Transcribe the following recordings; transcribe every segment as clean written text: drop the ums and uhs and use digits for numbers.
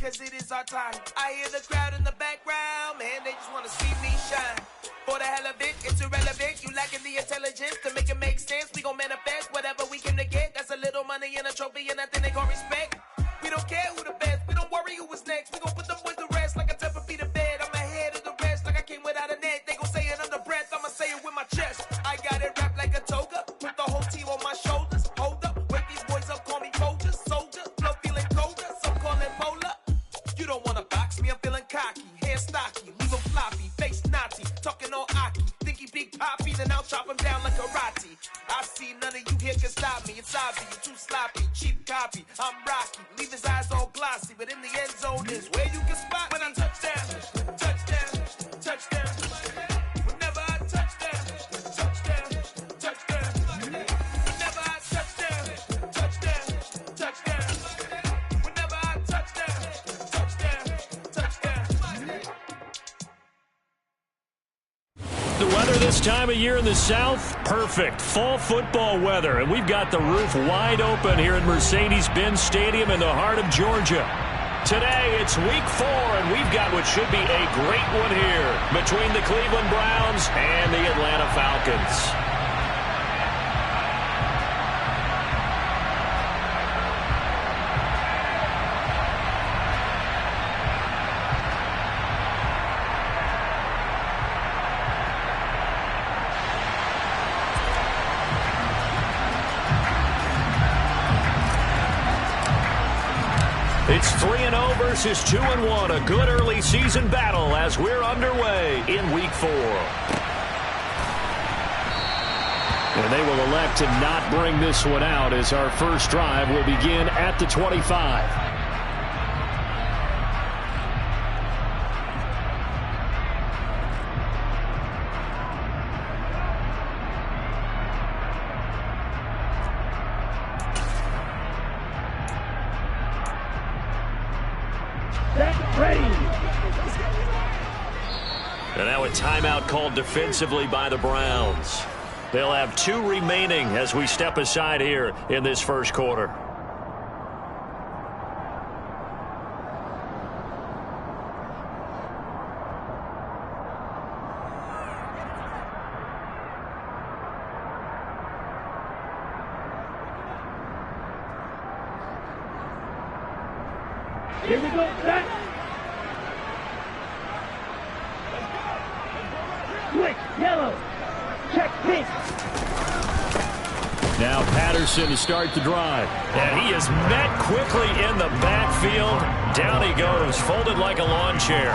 Cause it is our time. I hear the crowd in the background, man, they just wanna see me shine. For the hell of it, it's irrelevant. You lacking the intelligence to make it make sense. We gon' manifest whatever we came to get. That's a little money and a trophy and nothing they gon' respect. We don't care who the best, we don't worry who was next. We gon' put them boys to rest like a temper feet of bed. I'm ahead of the rest like I came without a net. They gon' say it under breath, I'ma say it with my chest. I got it wrapped like a toga, put the whole team on my shoulders. Hold up, wake these boys up, call me soldier, soldier. Flow feeling colder, some call it polar. You don't wanna box me, I'm feeling cocky. Hair stocky, leave him floppy, face Nazi. Talking all Aki, think he big poppy, then I'll chop him down like karate. I see none of you here can stop me. It's obvious, you're too sloppy, cheap copy. I'm Rocky, leave his eyes all glossy. But in the end zone is where you can spot when I touchdown, touchdown, touchdown. Whenever I touchdown, touchdown, touchdown. Whenever I touchdown, touchdown, touchdown. Whenever I touchdown, touchdown, touchdown. The weather this time of year in the South, perfect. Fall football weather, and we've got the roof wide open here at Mercedes-Benz Stadium in the heart of Georgia. Today, it's week 4, and we've got what should be a great one here between the Cleveland Browns and the Atlanta Falcons. It's 3-0 versus 2-1, a good early season battle as we're underway in week 4. And they will elect to not bring this one out as our first drive will begin at the 25. And now a timeout called defensively by the Browns. They'll have 2 remaining as we step aside here in this first quarter. Here we go, set. Switch, yellow. Check pink. Now Patterson to start the drive. And he is met quickly in the backfield. Down he goes, folded like a lawn chair.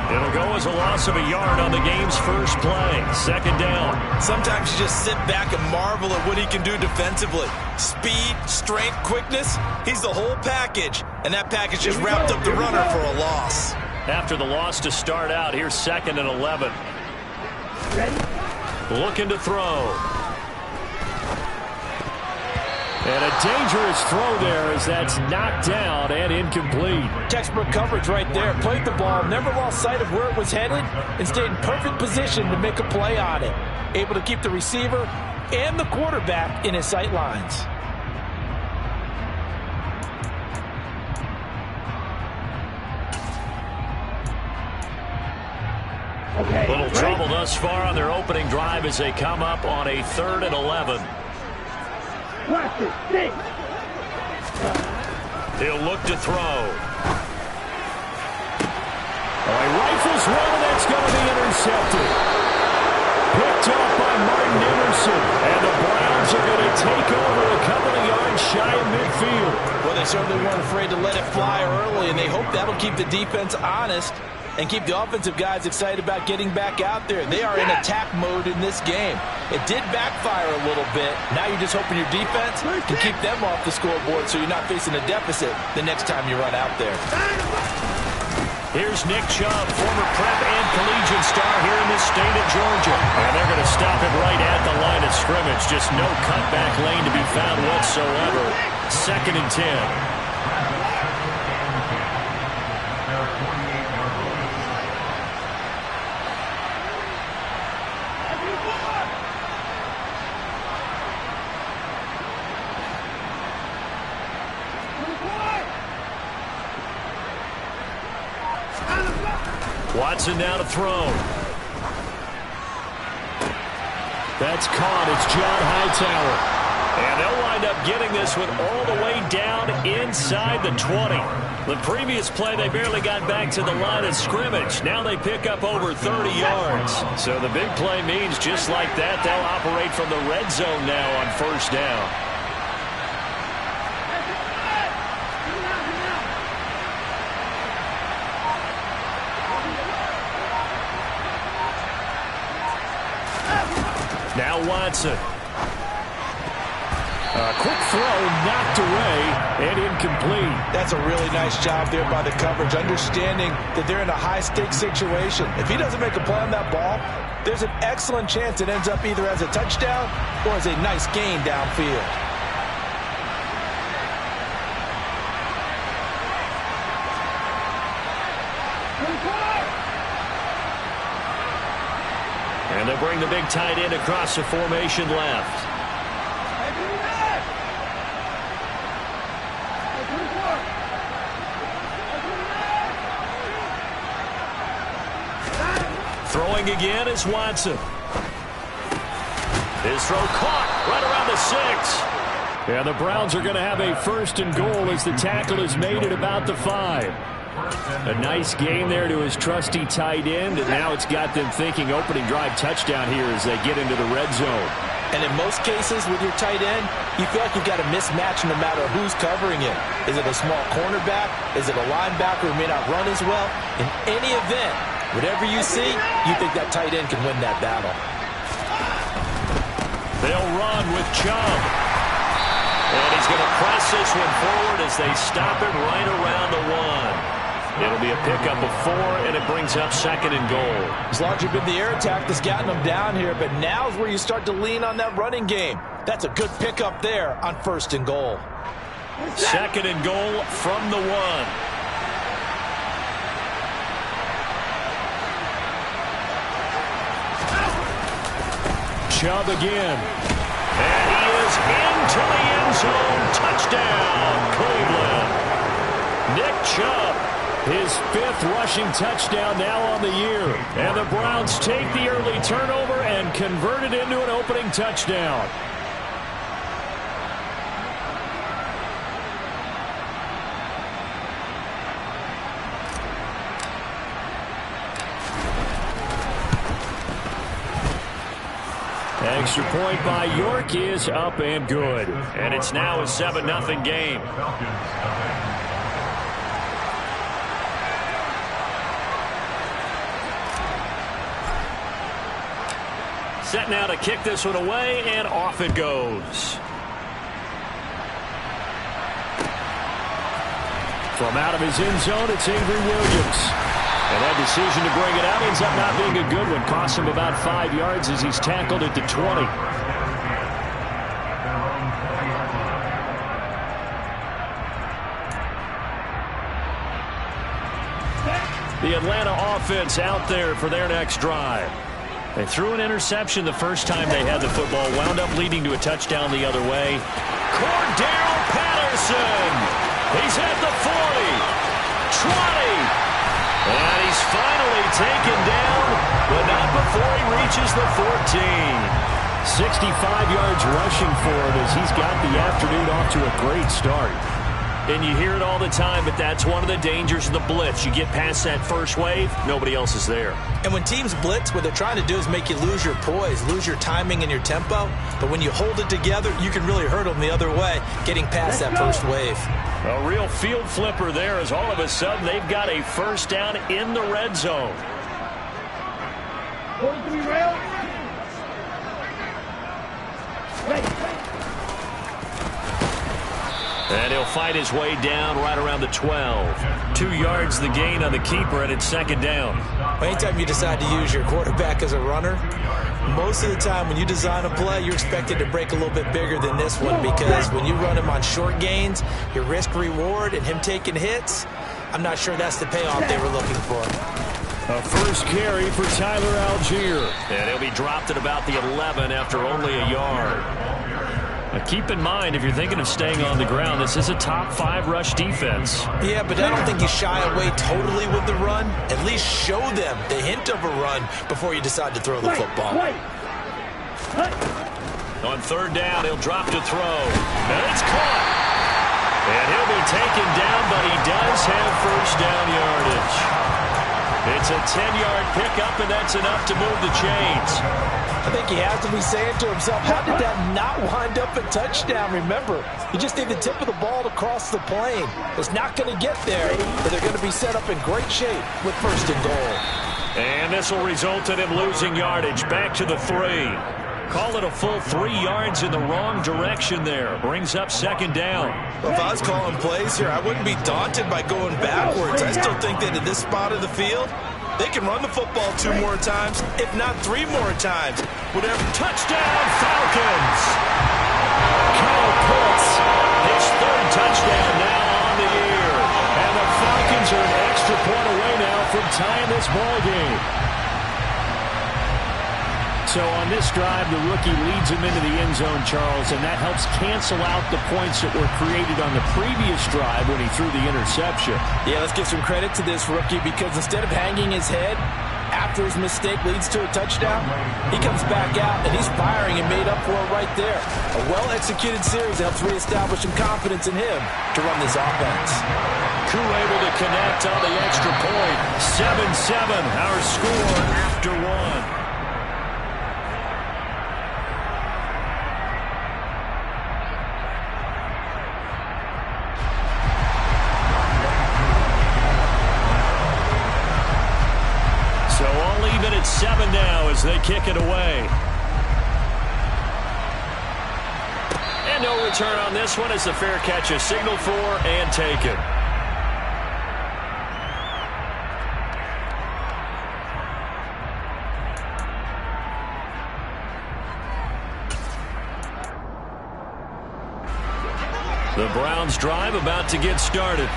It'll go as a loss of a yard on the game's first play. Second down. Sometimes you just sit back and marvel at what he can do defensively. Speed, strength, quickness, he's the whole package. And that package just wrapped up the runner for a loss. After the loss to start out, here's 2nd and 11. Ready? Looking to throw. And a dangerous throw there as that's knocked down and incomplete. Textbook coverage right there. Played the ball, never lost sight of where it was headed, and stayed in perfect position to make a play on it. Able to keep the receiver and the quarterback in his sight lines. Okay. Little trouble thus far on their opening drive as they come up on a 3rd and 11. Plastic, stick. He'll look to throw. Oh, he rifles one, and that's going to be intercepted. Picked off by Martin Emerson, and the Browns are going to take over a couple of yards shy of midfield. Well, they certainly weren't afraid to let it fly early, and they hope that'll keep the defense honest and keep the offensive guys excited about getting back out there. They are in attack mode in this game. It did backfire a little bit. Now you're just hoping your defense can keep them off the scoreboard so you're not facing a deficit the next time you run out there. Here's Nick Chubb, former prep and collegiate star here in the state of Georgia. And they're going to stop it right at the line of scrimmage. Just no cutback lane to be found whatsoever. 2nd and 10. Watson now to throw. That's caught. It's John Hightower. And they'll wind up getting this one all the way down inside the 20. The previous play, they barely got back to the line of scrimmage. Now they pick up over 30 yards. So the big play means just like that, they'll operate from the red zone now on 1st down. Now Watson. A quick throw knocked away and incomplete. That's a really nice job there by the coverage, understanding that they're in a high-stakes situation. If he doesn't make a play on that ball, there's an excellent chance it ends up either as a touchdown or as a nice gain downfield. And they'll bring the big tight end across the formation left. Throwing again is Watson. His throw caught right around the 6. And the Browns are going to have a 1st and goal as the tackle is made at about the 5. A nice gain there to his trusty tight end, and now it's got them thinking opening drive touchdown here as they get into the red zone. And in most cases with your tight end, you feel like you've got a mismatch no matter who's covering it. Is it a small cornerback? Is it a linebacker who may not run as well? In any event, whatever you see, you think that tight end can win that battle. They'll run with Chubb. And he's going to press this one forward as they stop it right around the 1. It'll be a pickup of 4, and it brings up 2nd and goal. It's largely been the air attack that's gotten them down here, but now's where you start to lean on that running game. That's a good pickup there on 1st and goal. 2nd and goal from the 1. Chubb again. And he is into the end zone. Touchdown, Cleveland. Nick Chubb, his 5th rushing touchdown now on the year. And the Browns take the early turnover and convert it into an opening touchdown. Extra point by York is up and good. And it's now a 7-0 game. Set now to kick this one away, and off it goes. From out of his end zone, it's Avery Williams. And that decision to bring it out ends up not being a good one. Costs him about 5 yards as he's tackled at the 20. The Atlanta offense out there for their next drive. They threw an interception the first time they had the football, wound up leading to a touchdown the other way. Cordell Patterson. He's at the 40, 20. And he's finally taken down, but not before he reaches the 14. 65 yards rushing for him as he's got the afternoon off to a great start. And you hear it all the time, but that's one of the dangers of the blitz. You get past that first wave, nobody else is there. And when teams blitz, what they're trying to do is make you lose your poise, lose your timing and your tempo. But when you hold it together, you can really hurt them the other way, getting past that first wave. A real field flipper there as all of a sudden they've got a 1st down in the red zone. And he'll fight his way down right around the 12. 2 yards the gain on the keeper, and it's second down. Anytime you decide to use your quarterback as a runner, most of the time when you design a play, you're expected to break a little bit bigger than this one, because when you run him on short gains, your risk-reward and him taking hits, I'm not sure that's the payoff they were looking for. A first carry for Tyler Algier. And he'll be dropped at about the 11 after only a yard. Now keep in mind, if you're thinking of staying on the ground, this is a top 5 rush defense. Yeah, but I don't think you shy away totally with the run. At least show them the hint of a run before you decide to throw the football. On third down, he'll drop to throw. And it's caught. And he'll be taken down, but he does have first down yardage. It's a 10-yard pickup, and that's enough to move the chains. I think he has to be saying to himself, how did that not wind up a touchdown? Remember, you just need the tip of the ball to cross the plane. It's not going to get there, but they're going to be set up in great shape with first and goal. And this will result in him losing yardage. Back to the 3. Call it a full 3 yards in the wrong direction there. Brings up second down. Well, if I was calling plays here, I wouldn't be daunted by going backwards. I still think that in this spot of the field, they can run the football 2 more times, if not 3 more times. Whatever. Touchdown, Falcons! Kyle Pitts, his 3rd touchdown now on the year. And the Falcons are an extra point away now from tying this ball game. So on this drive, the rookie leads him into the end zone, Charles, and that helps cancel out the points that were created on the previous drive when he threw the interception. Yeah, let's give some credit to this rookie, because instead of hanging his head after his mistake leads to a touchdown, he comes back out and he's firing and made up for it right there. A well-executed series helps reestablish some confidence in him to run this offense. Koo able to connect on the extra point. 7-7, our score after 1. So all even at 7 now as they kick it away. And no return on this one as the fair catch is signaled for and taken. The Browns drive about to get started.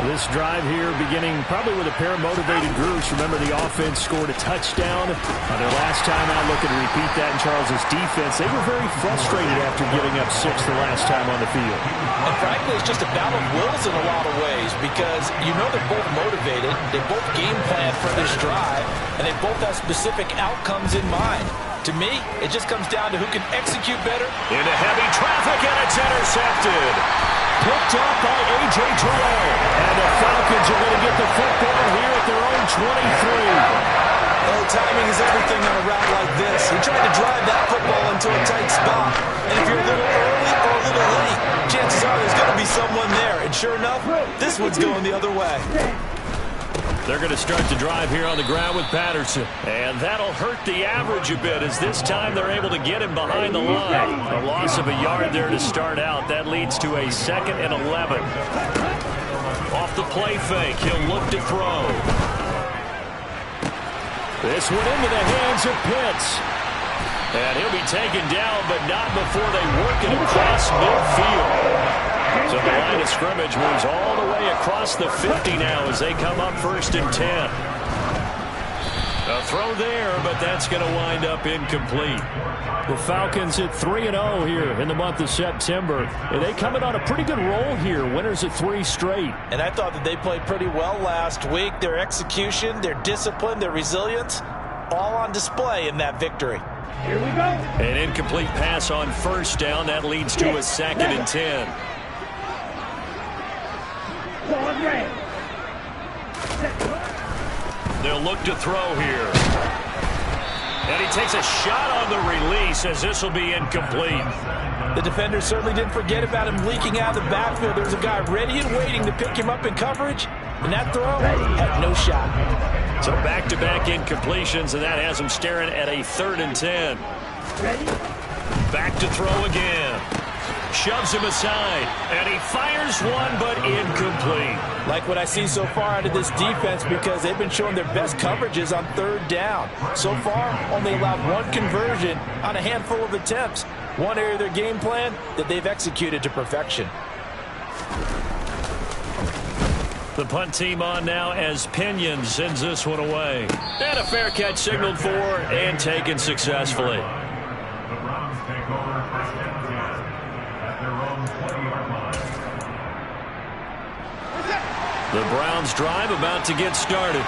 This drive here beginning probably with a pair of motivated groups. Remember, the offense scored a touchdown on their last time out. Looking to repeat that in Charles's defense. They were very frustrated after giving up 6 the last time on the field. And frankly, it's just a battle of wills in a lot of ways, because you know they're both motivated. They both game plan for this drive, and they both have specific outcomes in mind. To me, it just comes down to who can execute better. Into heavy traffic, and it's intercepted. Picked up by A.J. Terrell. And the Falcons are going to get the football here at their own 23. Oh, timing is everything on a route like this. He tried to drive that football into a tight spot. And if you're a little early or a little late, chances are there's going to be someone there. And sure enough, this one's going the other way. They're going to start the drive here on the ground with Patterson. And that'll hurt the average a bit, as this time they're able to get him behind the line. A loss of a yard there to start out. That leads to a 2nd and 11. Off the play fake, he'll look to throw. This one into the hands of Pitts. And he'll be taken down, but not before they work it across midfield. So the line of scrimmage moves all the way across the 50 now as they come up 1st and 10. A throw there, but that's going to wind up incomplete. The Falcons at 3-0 here in the month of September. And they coming on a pretty good roll here. Winners at 3 straight. And I thought that they played pretty well last week. Their execution, their discipline, their resilience, all on display in that victory. Here we go. An incomplete pass on 1st down. That leads to a 2nd and 10. They'll look to throw here. And he takes a shot on the release as this will be incomplete. The defenders certainly didn't forget about him leaking out of the backfield. There's a guy ready and waiting to pick him up in coverage. And that throw had no shot. So back-to-back incompletions, and that has him staring at a 3rd and 10. Ready? Back to throw again. shoves him aside, and he fires one, but incomplete. Like what I see so far out of this defense, because they've been showing their best coverages on third down. So far, only allowed one conversion on a handful of attempts. One area of their game plan that they've executed to perfection. The punt team on now as Pinion sends this one away. And a fair catch signaled for and taken successfully. The Browns take over first and 10 at their own 20-yard line. The Browns drive about to get started.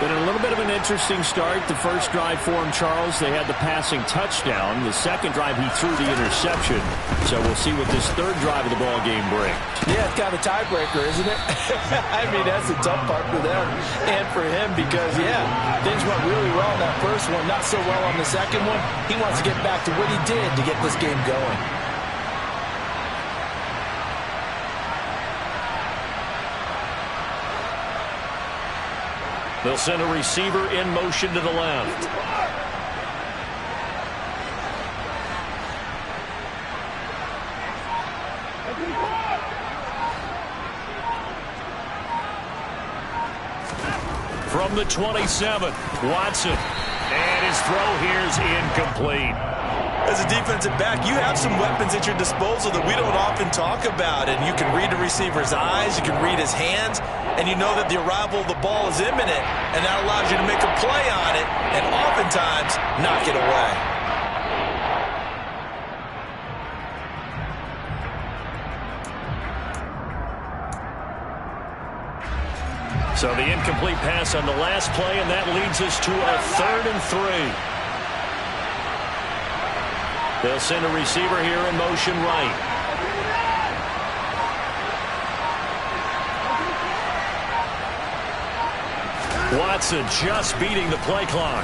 Been a little bit of an interesting start. The first drive for him, Charles, they had the passing touchdown. The second drive, he threw the interception. So we'll see what this third drive of the ball game brings. Yeah, it's kind of a tiebreaker, isn't it? I mean, that's the tough part for them and for him because, yeah, things went really well in that first one, not so well on the second one. He wants to get back to what he did to get this game going. They'll send a receiver in motion to the left. From the 27, Watson. And his throw here is incomplete. As a defensive back, you have some weapons at your disposal that we don't often talk about. And you can read the receiver's eyes, you can read his hands, and you know that the arrival of the ball is imminent, and that allows you to make a play on it and oftentimes knock it away. So the incomplete pass on the last play, and that leads us to a 3rd and 3. They'll send a receiver here in motion right. Watson just beating the play clock.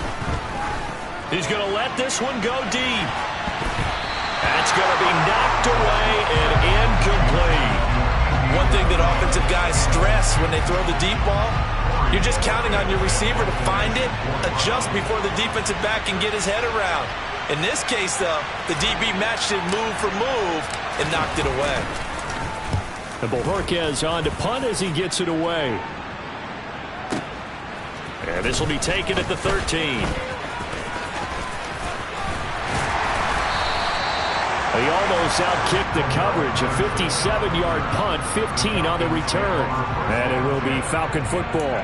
He's going to let this one go deep. That's going to be knocked away and incomplete. One thing that offensive guys stress when they throw the deep ball, you're just counting on your receiver to find it, adjust before the defensive back can get his head around. In this case, though, the DB matched it move for move and knocked it away. And Bojorquez on to punt as he gets it away. And this will be taken at the 13. He almost outkicked the coverage. A 57-yard punt, 15 on the return. And it will be Falcon football.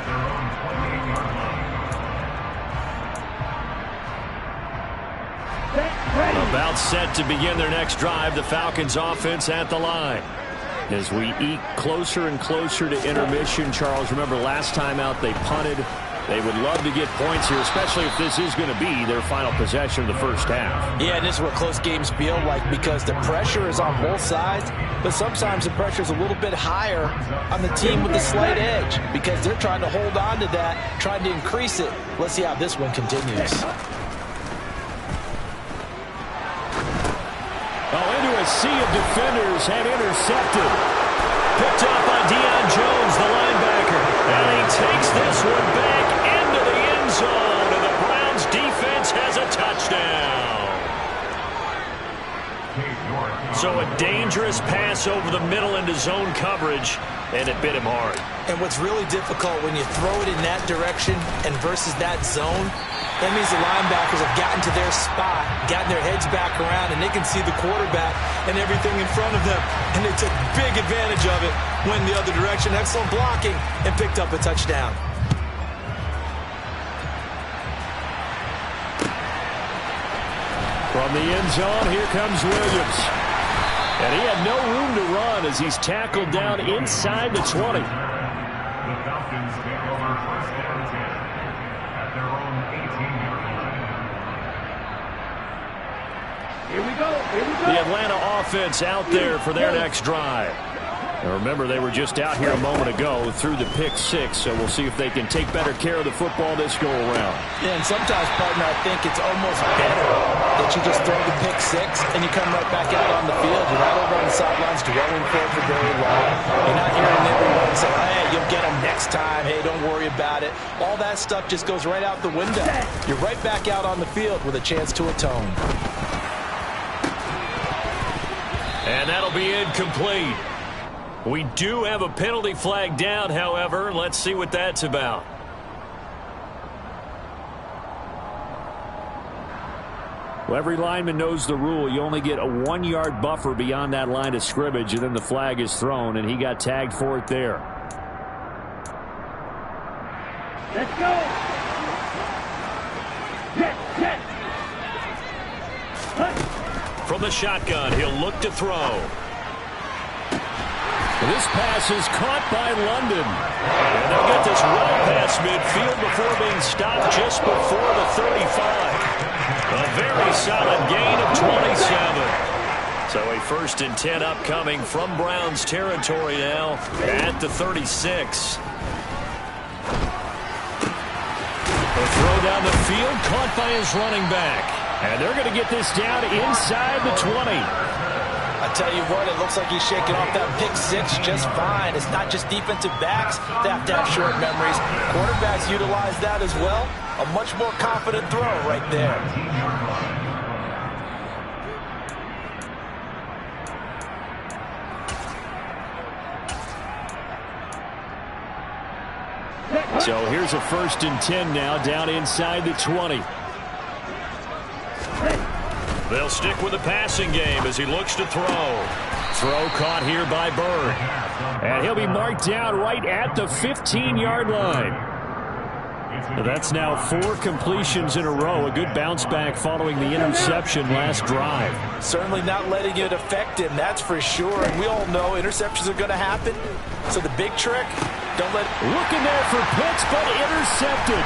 About set to begin their next drive. The Falcons offense at the line. As we eke closer and closer to intermission, Charles, remember last time out they punted. They would love to get points here, especially if this is going to be their final possession of the first half. Yeah, and this is what close games feel like because the pressure is on both sides, but sometimes the pressure is a little bit higher on the team with the slight edge because they're trying to hold on to that, trying to increase it. Let's see how this one continues. Into a sea of defenders and intercepted. Picked up by Deion Jones, the linebacker. And he takes this one back into the end zone. And the Browns defense has a touchdown. So a dangerous pass over the middle into zone coverage. And it bit him hard. And what's really difficult when you throw it in that direction and versus that zone, that means the linebackers have gotten to their spot, gotten their heads back around, and they can see the quarterback and everything in front of them. And they took big advantage of it, went the other direction, excellent blocking, and picked up a touchdown. From the end zone, here comes Williams. And he had no room to run as he's tackled down inside the 20. The Falcons take over first and 10 at their own 18-yard line. Here we go. Here we go. The Atlanta offense out there for their next drive. Now remember, they were just out here a moment ago through the pick six, so we'll see if they can take better care of the football this go around. Yeah, and sometimes, partner, I think it's almost better that you just throw the pick six and you come right back out on the field. You're not over on the sidelines dwelling for it for very long. You're not hearing everyone say, hey, you'll get them next time. Hey, don't worry about it. All that stuff just goes right out the window. You're right back out on the field with a chance to atone. And that'll be incomplete. We do have a penalty flag down, however. Let's see what that's about. Well, every lineman knows the rule. You only get a 1-yard buffer beyond that line of scrimmage, and then the flag is thrown, and he got tagged for it there. Let's go. From the shotgun, he'll look to throw. This pass is caught by London. And they'll get this well past midfield before being stopped just before the 35. A very solid gain of 27. So a 1st and 10 upcoming from Browns territory now at the 36. A throw down the field caught by his running back. And they're going to get this down inside the 20. I tell you what, it looks like he's shaking off that pick 6 just fine. It's not just defensive backs that have to have short memories. Quarterbacks utilize that as well. A much more confident throw right there. So here's a 1st and 10 now down inside the 20. They'll stick with the passing game as he looks to throw. Throw caught here by Bird. And he'll be marked down right at the 15-yard line. That's now 4 completions in a row. A good bounce back following the interception last drive. Certainly not letting it affect him, that's for sure. And we all know interceptions are going to happen. So the big trick, don't let it... Looking there for Pitts, but intercepted.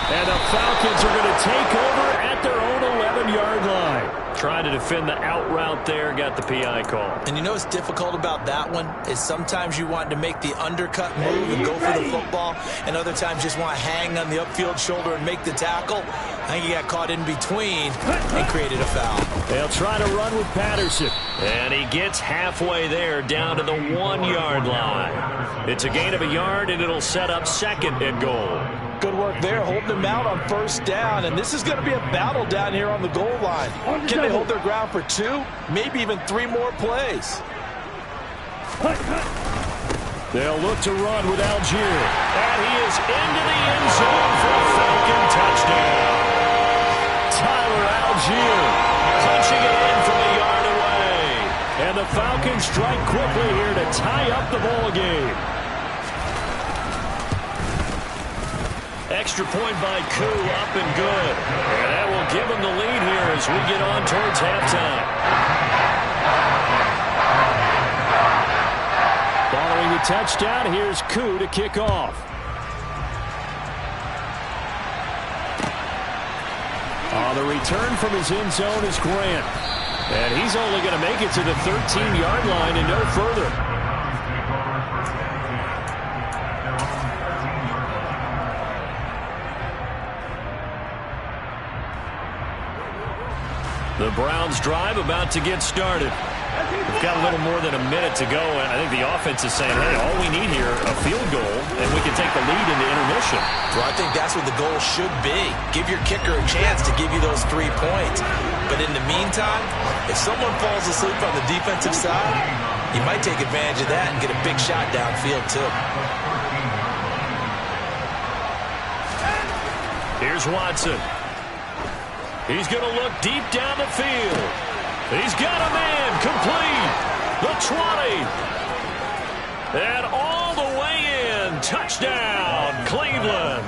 And the Falcons are going to take over at their own 11-yard line. Trying to defend the out route there, got the PI call. And you know what's difficult about that one is sometimes you want to make the undercut move and go for the football, and other times just want to hang on the upfield shoulder and make the tackle. I think he got caught in between and created a foul. They'll try to run with Patterson. And he gets halfway there down to the 1-yard line. It's a gain of a yard, and it'll set up 2nd and goal. Good work there, holding them out on 1st down. And this is going to be a battle down here on the goal line. Can they hold their ground for 2, maybe even 3 more plays? They'll look to run with Algier. And he is into the end zone for a Falcon touchdown. Tyler Algier punching it in from a yard away. And the Falcons strike quickly here to tie up the ball game. Extra point by Koo, up and good. And that will give him the lead here as we get on towards halftime. Following the touchdown, here's Koo to kick off. On the return from his end zone is Grant. And he's only going to make it to the 13-yard line and no further. The Browns drive about to get started. We've got a little more than a minute to go, and I think the offense is saying, hey, all we need here, a field goal, and we can take the lead into intermission. Well, I think that's what the goal should be. Give your kicker a chance to give you those 3 points. But in the meantime, if someone falls asleep on the defensive side, you might take advantage of that and get a big shot downfield, too. Here's Watson. He's going to look deep down the field. He's got a man complete. The 20. And all the way in. Touchdown, Cleveland.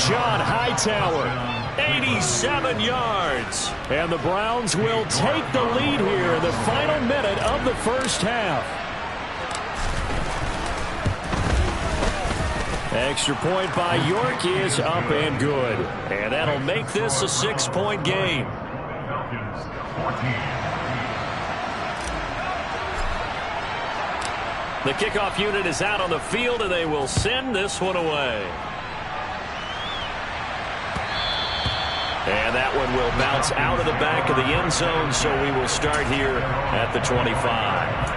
John Hightower. 87 yards. And the Browns will take the lead here in the final minute of the 1st half. Extra point by York is up and good. And that'll make this a 6-point game. The kickoff unit is out on the field, and they will send this one away. And that one will bounce out of the back of the end zone, so we will start here at the 25.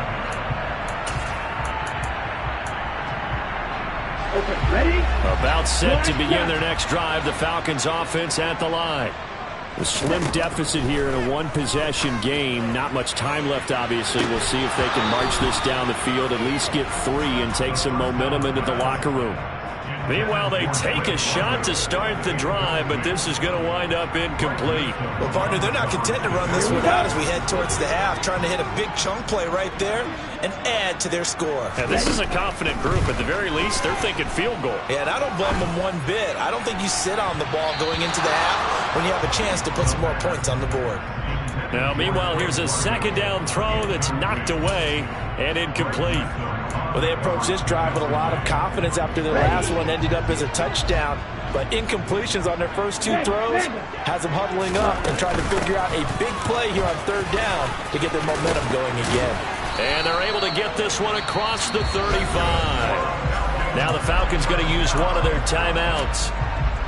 Okay, ready? About set to begin their next drive. The Falcons offense at the line. A slim deficit here in a one-possession game. Not much time left, obviously. We'll see if they can march this down the field, at least get 3 and take some momentum into the locker room. Meanwhile, they take a shot to start the drive, but this is going to wind up incomplete. Well, partner, they're not content to run this one out as we head towards the half, trying to hit a big chunk play right there and add to their score. And this is a confident group. At the very least, they're thinking field goal. Yeah, and I don't blame them one bit. I don't think you sit on the ball going into the half when you have a chance to put some more points on the board. Now, meanwhile, here's a second down throw that's knocked away and incomplete. Well, they approached this drive with a lot of confidence after their last one ended up as a touchdown. But incompletions on their first 2 throws has them huddling up and trying to figure out a big play here on 3rd down to get their momentum going again. And they're able to get this one across the 35. Now the Falcons going to use one of their timeouts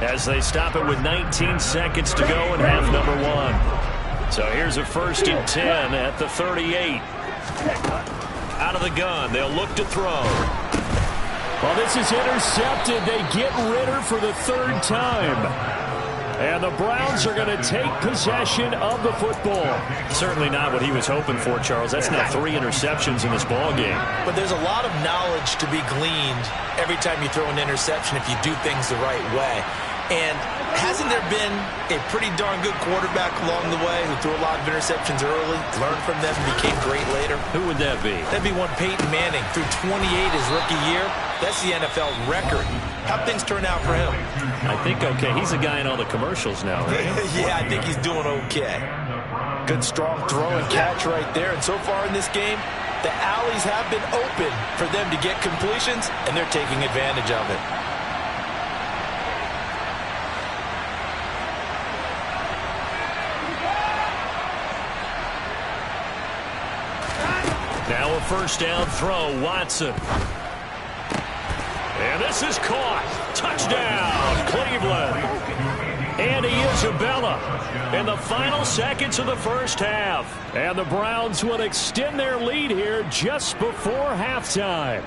as they stop it with 19 seconds to go in half number 1. So here's a 1st and 10 at the 38. Out of the gun, they'll look to throw. Well, this is intercepted. They get Ritter for the 3rd time. And the Browns are going to take possession of the football. Certainly not what he was hoping for, Charles. That's now 3 interceptions in this ball game. But there's a lot of knowledge to be gleaned every time you throw an interception if you do things the right way. And hasn't there been a pretty darn good quarterback along the way who threw a lot of interceptions early, learned from them, and became great later? Who would that be? That'd be one Peyton Manning. Threw 28 his rookie year. That's the NFL record. How'd things turn out for him? I think okay. He's a guy in all the commercials now, right? Yeah, I think he's doing okay. Good strong throw and catch right there. And so far in this game, the alleys have been open for them to get completions, and they're taking advantage of it. Now a 1st down throw, Watson. And this is caught. Touchdown, Cleveland. Andy Isabella in the final seconds of the 1st half. And the Browns will extend their lead here just before halftime.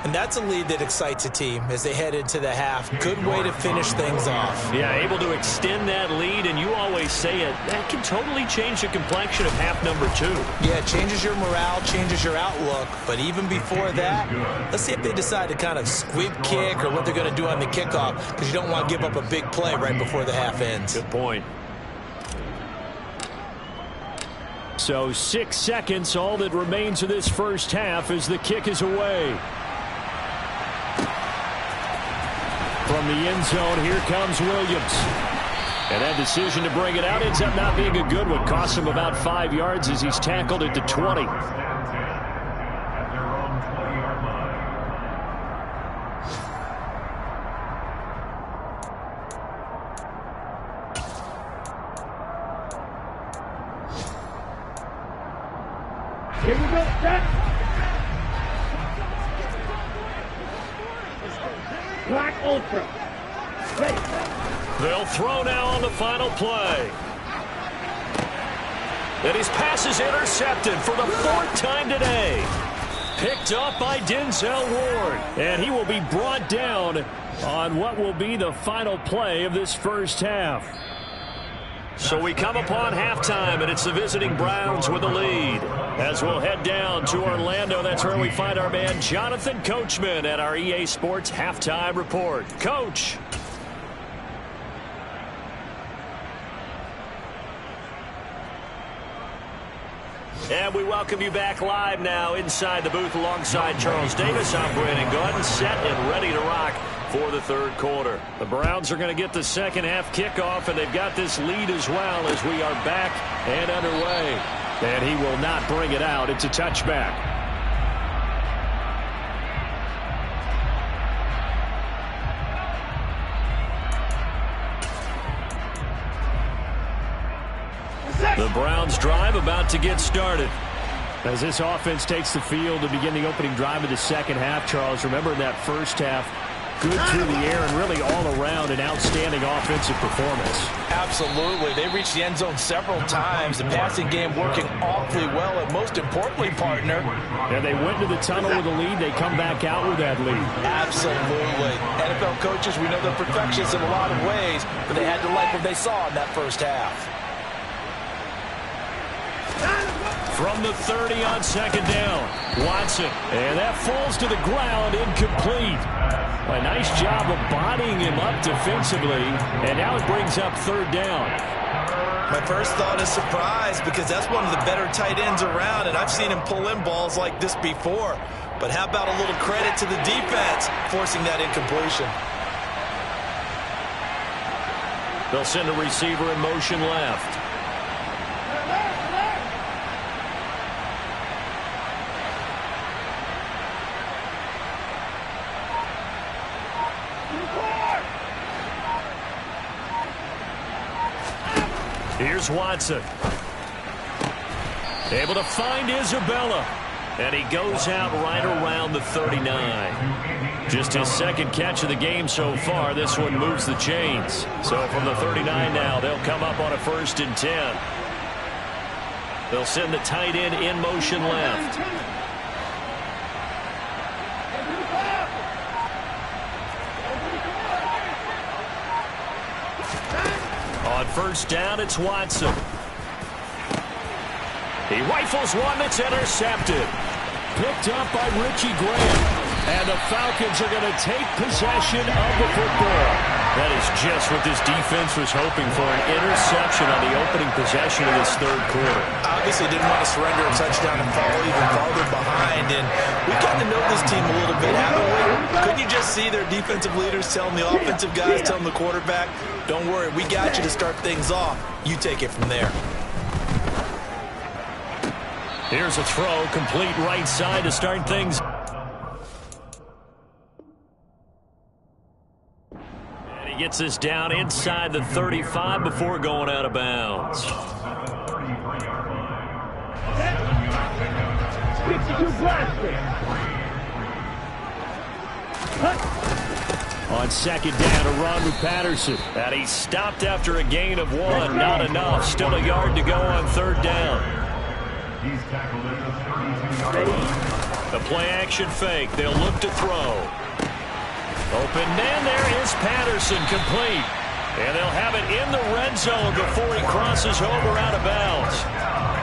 And that's a lead that excites a team as they head into the half. Good way to finish things off. Yeah, able to extend that lead, and you always say it, that can totally change the complexion of half number 2. Yeah, it changes your morale, changes your outlook. But even before that, let's see if they decide to kind of squib kick or what they're going to do on the kickoff, because you don't want to give up a big play right before the half ends. Good point. So 6 seconds, all that remains of this 1st half as the kick is away. From the end zone, here comes Williams. And that decision to bring it out ends up not being a good one. Costs him about 5 yards as he's tackled at the 20. At their own 20-yard line. Here we go, set. Black Ultra. Ready. They'll throw now on the final play. And his pass is intercepted for the 4th time today. Picked up by Denzel Ward. And he will be brought down on what will be the final play of this 1st half. So we come upon halftime, and it's the visiting Browns with the lead. As we'll head down to Orlando, that's where we find our man Jonathan Coachman at our EA Sports Halftime Report. Coach. And we welcome you back live now inside the booth alongside Charles Davis. I'm Brandon Gordon, set and ready to rock for the 3rd quarter. The Browns are going to get the 2nd half kickoff, and they've got this lead as well as we are back and underway. And he will not bring it out. It's a touchback. The Browns drive about to get started. As this offense takes the field to begin the opening drive of the 2nd half, Charles, remember in that 1st half, Good through the air and really all around an outstanding offensive performance. Absolutely. They reached the end zone several times. The passing game working awfully well. And most importantly, partner. And they went to the tunnel with a lead. They come back out with that lead. Absolutely. NFL coaches, we know they're perfectionists in a lot of ways, but they had to like what they saw in that first half. From the 30 on second down, Watson. And that falls to the ground, incomplete. A nice job of bodying him up defensively, and now it brings up third down. My first thought is surprise, because that's one of the better tight ends around, and I've seen him pull in balls like this before. But how about a little credit to the defense forcing that incompletion? They'll send a receiver in motion left. Here's Watson. Able to find Isabella. And he goes out right around the 39. Just his second catch of the game so far. This one moves the chains. So from the 39 now, they'll come up on a 1st and 10. They'll send the tight end in motion left. On 1st down, it's Watson. He rifles one that's intercepted. Picked up by Richie Graham. And the Falcons are going to take possession of the football. That is just what this defense was hoping for, an interception on the opening possession of this third quarter. Obviously didn't want to surrender a touchdown and fall even farther behind. And we've gotten to know this team a little bit, haven't we? Couldn't you just see their defensive leaders telling the offensive guys, telling the quarterback, don't worry, we got you to start things off. You take it from there. Here's a throw, complete right side to start things. And he gets this down inside the 35 before going out of bounds. 62 blaster. On second down, a run with Patterson. And he stopped after a gain of 1. Not enough. Still a yard to go on 3rd down. He's tackled at the 32-yard line. The play action fake. They'll look to throw. Open man, there is Patterson, complete. And they'll have it in the red zone before he crosses over out of bounds.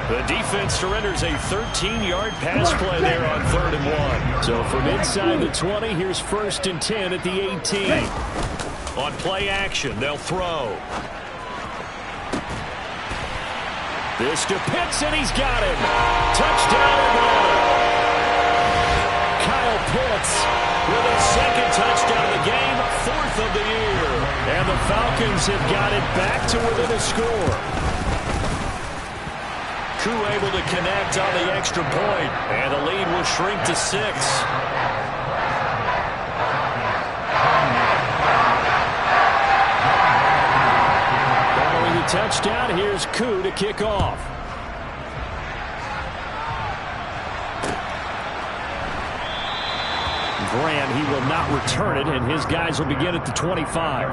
The defense surrenders a 13-yard pass play there on 3rd and 1. So from inside the 20, here's 1st and 10 at the 18. On play action, they'll throw. This to Pitts, and he's got him. Touchdown, Atlanta. Kyle Pitts with his 2nd touchdown of the game, 4th of the year. And the Falcons have got it back to within a score. Crew able to connect on the extra point, and the lead will shrink to 6. Following the touchdown, here's Koo to kick off. Grant, he will not return it, and his guys will begin at the 25.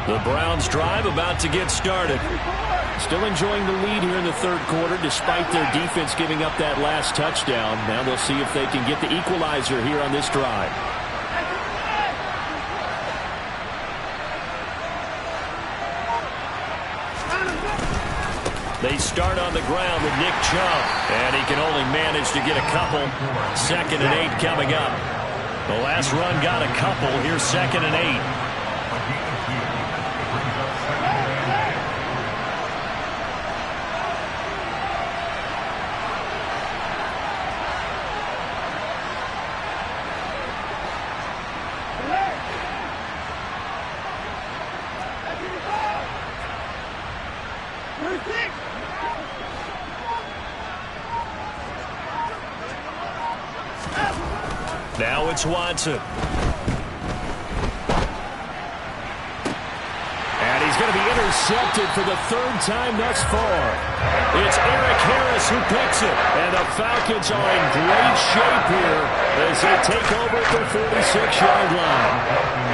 The Browns drive about to get started. Still enjoying the lead here in the 3rd quarter despite their defense giving up that last touchdown. Now they'll see if they can get the equalizer here on this drive. They start on the ground with Nick Chubb, and he can only manage to get a couple. 2nd and 8 coming up. The last run got a couple. Here's 2nd and 8. Now it's Watson. going to be intercepted for the third time thus far. It's Eric Harris who picks it. And the Falcons are in great shape here as they take over at the 46-yard line.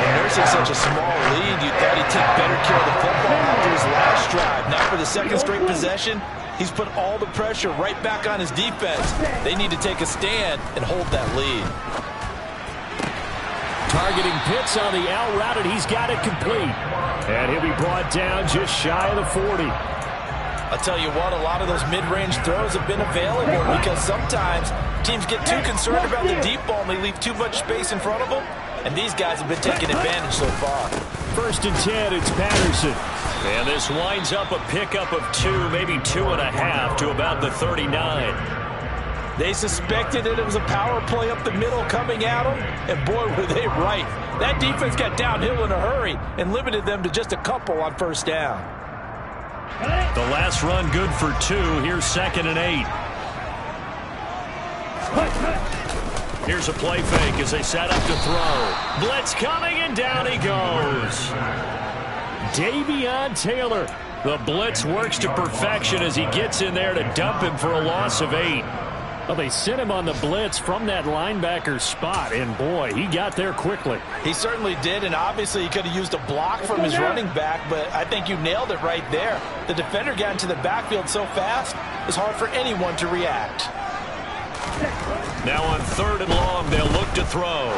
And nursing such a small lead, you thought he'd take better care of the football after his last drive. Now for the second straight possession, he's put all the pressure right back on his defense. They need to take a stand and hold that lead. Targeting Pitts on the out route, and he's got it complete. And he'll be brought down just shy of the 40. I'll tell you what, a lot of those mid-range throws have been available because sometimes teams get too concerned about the deep ball and they leave too much space in front of them. And these guys have been taking advantage so far. 1st and 10, it's Patterson. And this winds up a pickup of 2, maybe 2.5 to about the 39. They suspected that it was a power play up the middle coming at them, and boy, were they right. That defense got downhill in a hurry and limited them to just a couple on first down. The last run good for 2. Here's 2nd and 8. Here's a play fake as they set up to throw. Blitz coming, and down he goes. Davion Taylor. The blitz works to perfection as he gets in there to dump him for a loss of 8. Well, they sent him on the blitz from that linebacker spot, and boy, he got there quickly. He certainly did, and obviously he could have used a block from his running back, but I think you nailed it right there. The defender got into the backfield so fast, it's hard for anyone to react. Now on 3rd and long, they'll look to throw.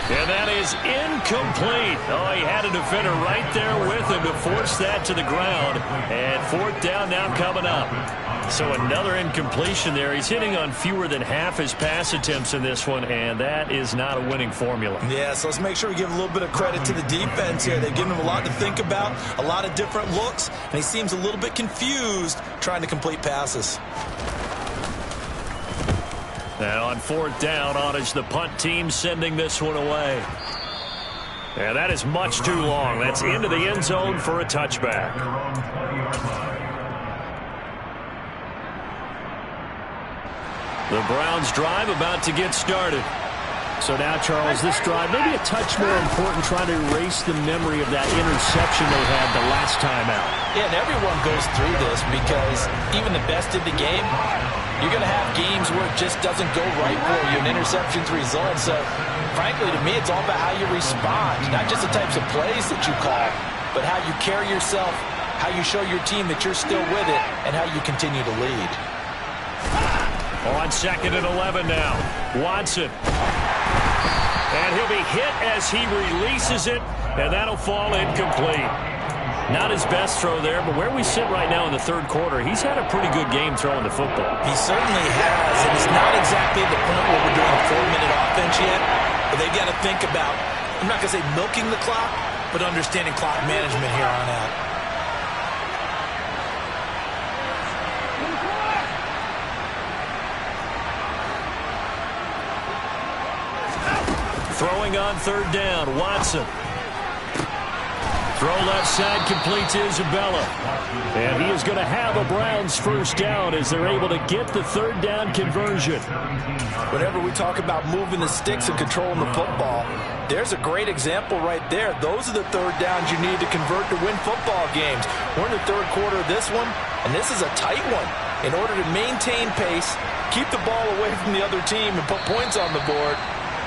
And that is incomplete. Oh, he had a defender right there with him to force that to the ground. And 4th down now coming up. So another incompletion there. He's hitting on fewer than half his pass attempts in this one, and that is not a winning formula. Yeah, so let's make sure we give a little bit of credit to the defense here. They've given him a lot to think about, a lot of different looks, and he seems a little bit confused trying to complete passes. Now on 4th down, on is the punt team sending this one away. And that is much too long. That's into the end zone for a touchback. The Browns drive about to get started. So now, Charles, this drive maybe a touch more important, trying to erase the memory of that interception they had the last time out. Yeah, and everyone goes through this because even the best in the game, you're going to have games where it just doesn't go right for you, and interceptions result. So, frankly, to me, it's all about how you respond, not just the types of plays that you call, but how you carry yourself, how you show your team that you're still with it, and how you continue to lead. On 2nd and 11 now, Watson. And he'll be hit as he releases it, and that'll fall incomplete. Not his best throw there, but where we sit right now in the 3rd quarter, he's had a pretty good game throwing the football. He certainly has, and it's not exactly the point where we're doing a 4-minute offense yet, but they've got to think about, I'm not going to say milking the clock, but understanding clock management here on out. Throwing on 3rd down, Watson. Throw left side complete to Isabella. And he is going to have a Browns first down as they're able to get the 3rd down conversion. Whenever we talk about moving the sticks and controlling the football, there's a great example right there. Those are the 3rd downs you need to convert to win football games. We're in the 3rd quarter of this one, and this is a tight one. In order to maintain pace, keep the ball away from the other team, and put points on the board,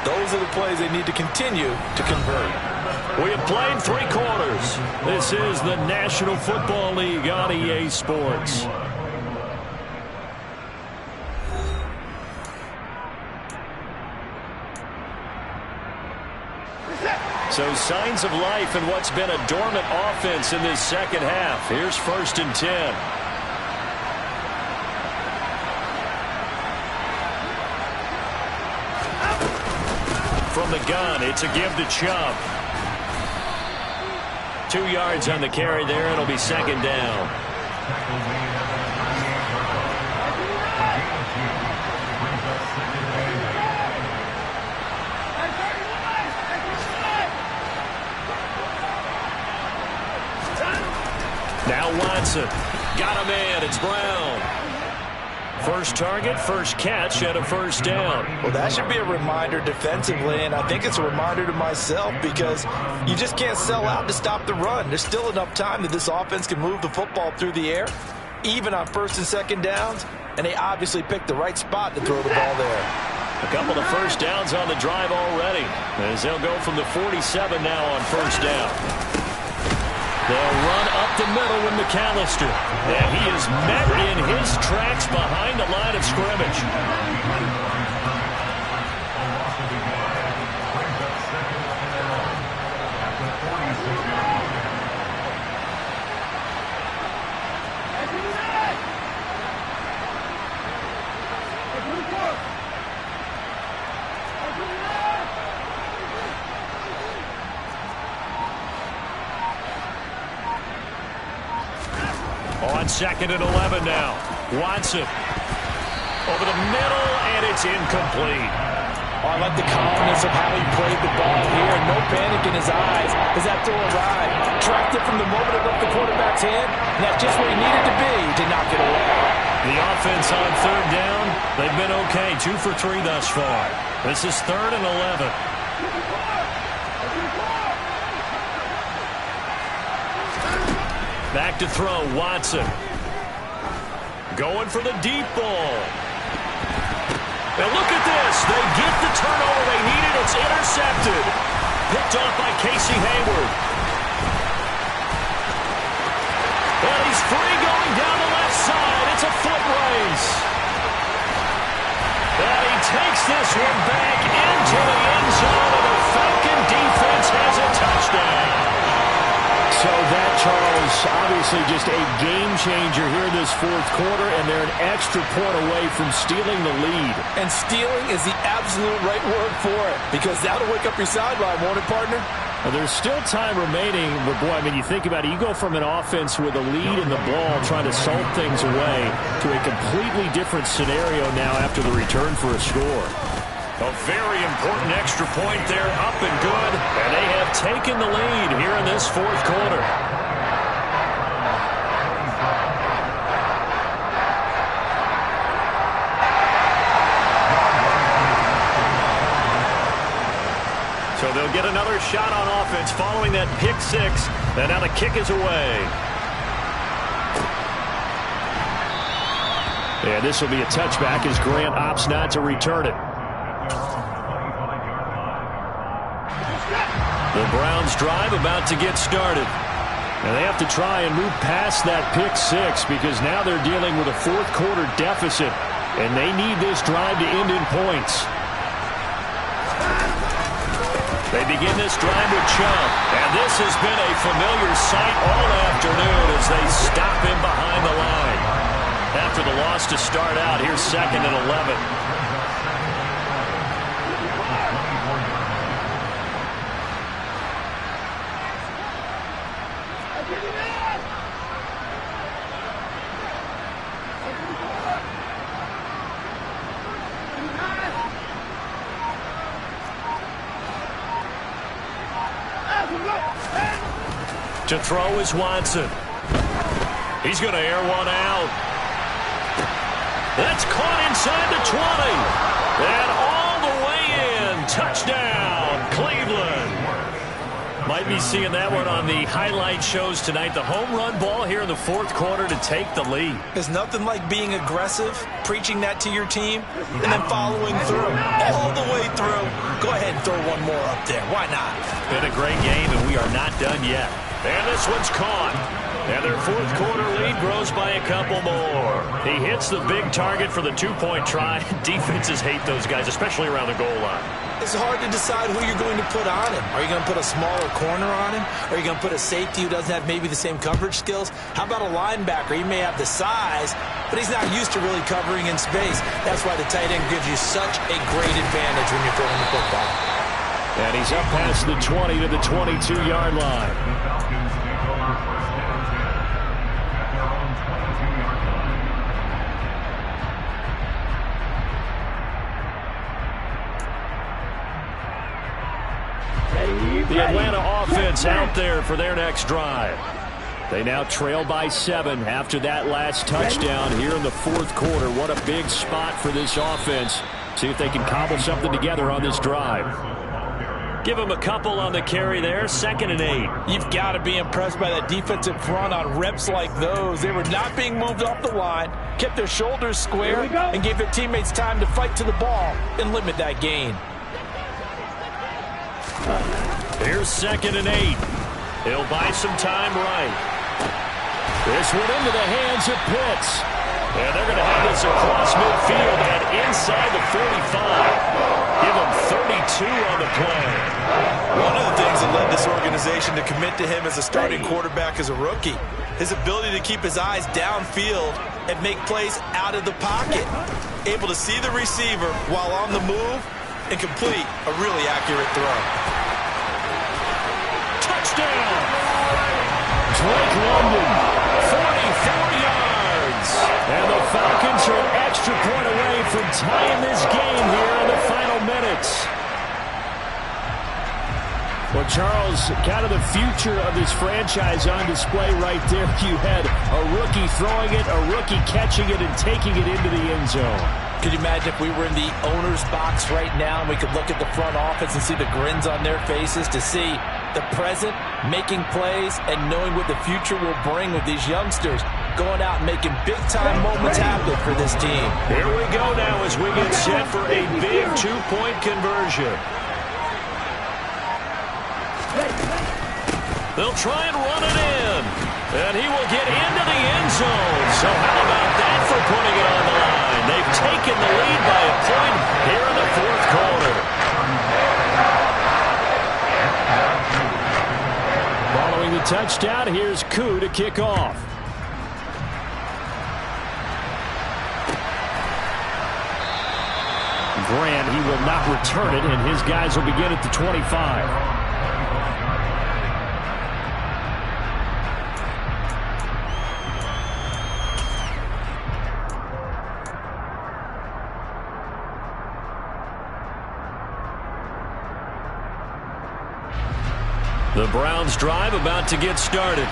those are the plays they need to continue to convert. We have played 3 quarters. This is the National Football League on EA Sports. So signs of life in what's been a dormant offense in this second half. Here's 1st and 10. From the gun, it's a give to Chubb. 2 yards on the carry there. It'll be 2nd down. Now Watson. Got him in. It's Brown. First target, first catch, and a first down. Well, that should be a reminder defensively, and I think it's a reminder to myself because you just can't sell out to stop the run. There's still enough time that this offense can move the football through the air, even on first and second downs, and they obviously picked the right spot to throw the ball there. A couple of first downs on the drive already, as they'll go from the 47 now on first down. They'll run up the middle with McAllister. And he is met in his tracks behind the line of scrimmage. On second and 11 now. Watson over the middle, and it's incomplete. Oh, I like the confidence of how he played the ball here. No panic in his eyes as that throw arrived. Tracked it from the moment it left the quarterback's hand, and that's just where he needed to be to knock it away. The offense on third down, they've been okay. 2 for 3 thus far. This is third and 11. Back to throw, Watson. Going for the deep ball. And look at this. They get the turnover they needed. It's intercepted. Picked off by Casey Hayward. And he's free going down the left side. It's a foot race. And he takes this one back into the end zone, and the Falcon defense has a touchdown. So that, Charles, obviously just a game changer here in this fourth quarter, and they're an extra point away from stealing the lead. And stealing is the absolute right word for it, because that'll wake up your sideline, won't it, partner? Well, there's still time remaining, but boy, I mean, you think about it, you go from an offense with a lead in the ball trying to salt things away to a completely different scenario now after the return for a score. A very important extra point there, up and good, and they have taken the lead here in this fourth quarter. So they'll get another shot on offense following that pick six, and now the kick is away. And this will be a touchback as Grant opts not to return it. The Browns drive about to get started. And they have to try and move past that pick six because now they're dealing with a fourth quarter deficit, and they need this drive to end in points. They begin this drive with Chubb, and this has been a familiar sight all afternoon as they stop him behind the line. After the loss to start out, here's second and 11. To throw is Watson. He's going to air one out. That's caught inside the 20. And all the way in. Touchdown, Cleveland. Might be seeing that one on the highlight shows tonight. The home run ball here in the fourth quarter to take the lead. There's nothing like being aggressive, preaching that to your team, and then following through. All the way through. Go ahead and throw one more up there. Why not? Been a great game, and we are not done yet. And this one's caught. And their fourth quarter lead grows by a couple more. He hits the big target for the two-point try. Defenses hate those guys, especially around the goal line. It's hard to decide who you're going to put on him. Are you going to put a smaller corner on him? Are you going to put a safety who doesn't have maybe the same coverage skills? How about a linebacker? He may have the size, but he's not used to really covering in space. That's why the tight end gives you such a great advantage when you're throwing the football. And he's up past the 20 to the 22-yard line. The Atlanta offense out there for their next drive. They now trail by 7 after that last touchdown here in the fourth quarter. What a big spot for this offense. See if they can cobble something together on this drive. Give them a couple on the carry there, 2nd and 8. You've got to be impressed by that defensive front on reps like those. They were not being moved off the line, kept their shoulders square, and gave their teammates time to fight to the ball and limit that gain. Here's 2nd and 8. He'll buy some time right. This one into the hands of Pitts. And they're going to have this across midfield and inside the 45. Give him 32 on the play. One of the things that led this organization to commit to him as a starting quarterback as a rookie, his ability to keep his eyes downfield and make plays out of the pocket. Able to see the receiver while on the move and complete a really accurate throw. Touchdown! Drake London, 44 yards. And the Falcons are an extra point away from tying this game here in the final minutes. Well, Charles, kind of the future of this franchise on display right there. You had a rookie throwing it, a rookie catching it, and taking it into the end zone. Could you imagine if we were in the owner's box right now and we could look at the front office and see the grins on their faces, to see the present making plays and knowing what the future will bring with these youngsters going out and making big-time moments happen for this team. Here we go now as we get set for a big two-point conversion. They'll try and run it in, and he will get into the end zone. So how about that for putting it on the line? They've taken the lead by a point here in the fourth quarter. Following the touchdown, here's Koo to kick off. Grant, he will not return it, and his guys will begin at the 25. The Browns drive about to get started.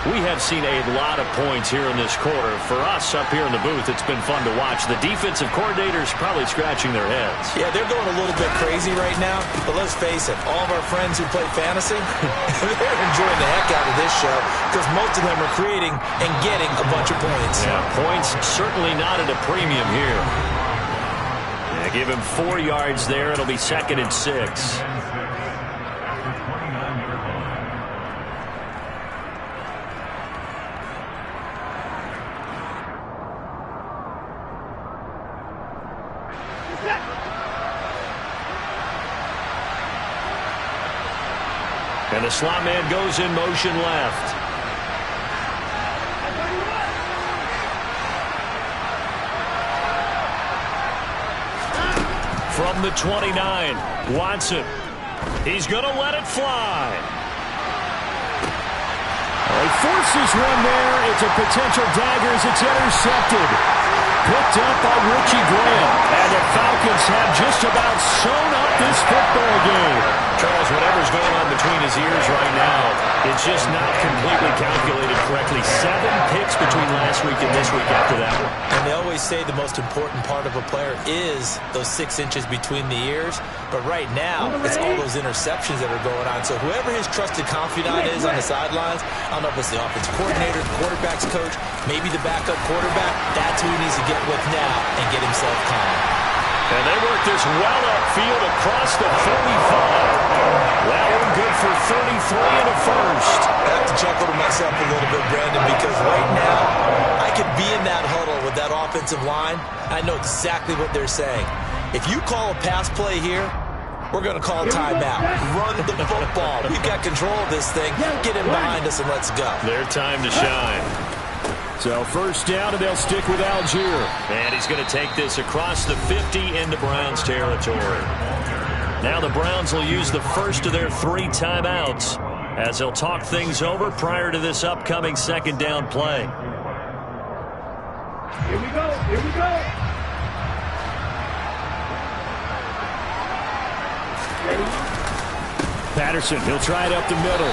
We have seen a lot of points here in this quarter. For us up here in the booth, it's been fun to watch. The defensive coordinators probably scratching their heads. Yeah, they're going a little bit crazy right now, but let's face it, all of our friends who play fantasy, they're enjoying the heck out of this show because most of them are creating and getting a bunch of points. Yeah, points certainly not at a premium here. Yeah, give him 4 yards there. It'll be 2nd and 6. And the slot man goes in motion left. From the 29, Watson. He's going to let it fly. He forces one there. It's a potential dagger as it's intercepted. Picked up by Richie Graham. And the Falcons have just about sewn up this football game. Charles, whatever's going on between his ears right now, it's just not completely calculated correctly. 7 picks between last week and this week after that one. And they always say the most important part of a player is those 6 inches between the ears. But right now, it's all those interceptions that are going on. So whoever his trusted confidant is on the sidelines, I don't know if it's the offensive coordinator, the quarterback's coach, maybe the backup quarterback, that's who he needs to get with now and get himself calm. And they work this well upfield across the 45. That one good for 33 and a first. I have to chuckle to myself a little bit, Brandon, because right now I could be in that huddle with that offensive line. I know exactly what they're saying. If you call a pass play here, we're going to call timeout. Run the football. We've got control of this thing. Get in behind us and let's go. Their time to shine. So first down, and they'll stick with Algier. And he's going to take this across the 50 into Browns territory. Now the Browns will use the first of their 3 timeouts as they'll talk things over prior to this upcoming 2nd down play. Here we go. Here we go. Patterson, he'll try it up the middle.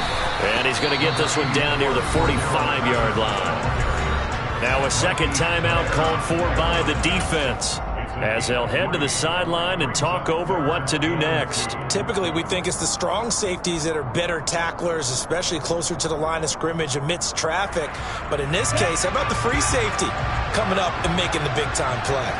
And he's going to get this one down near the 45-yard line. Now a second timeout called for by the defense, as they'll head to the sideline and talk over what to do next. Typically, we think it's the strong safeties that are better tacklers, especially closer to the line of scrimmage amidst traffic. But in this case, how about the free safety coming up and making the big-time play?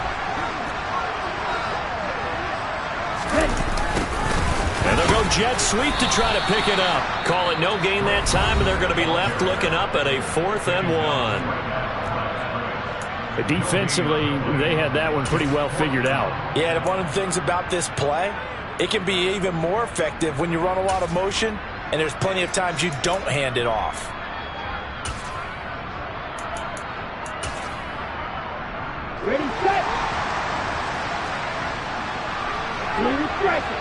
And they'll go jet sweep to try to pick it up. Call it no gain that time, and they're going to be left looking up at a 4th and 1. Defensively, they had that one pretty well figured out. Yeah, and one of the things about this play, it can be even more effective when you run a lot of motion, and there's plenty of times you don't hand it off. Ready, set. Clean strike it.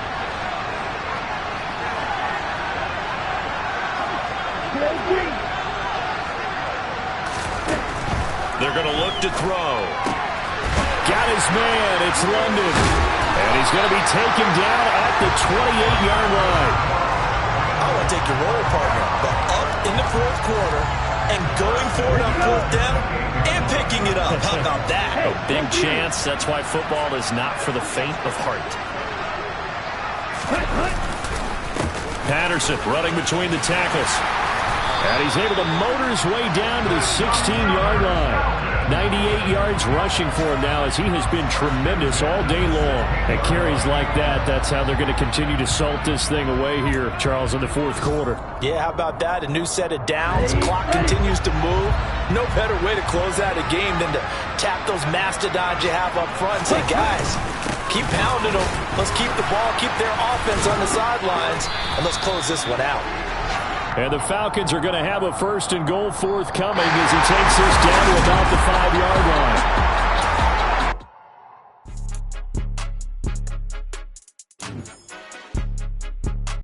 They're going to look to throw. Got his man. It's London. And he's going to be taken down at the 28-yard line. I want to take your role, partner, but up in the 4th quarter and going for it on 4th down and picking it up. How about that? A big chance. That's why football is not for the faint of heart. Patterson running between the tackles. And he's able to motor his way down to the 16-yard line. 98 yards rushing for him now, as he has been tremendous all day long. And carries like that, that's how they're going to continue to salt this thing away here, Charles, in the 4th quarter. Yeah, how about that? A new set of downs. Clock continues to move. No better way to close out a game than to tap those mastodons you have up front and say, guys, keep pounding them. Let's keep the ball, keep their offense on the sidelines, and let's close this one out. And the Falcons are going to have a 1st and goal forthcoming as he takes this down to about the 5-yard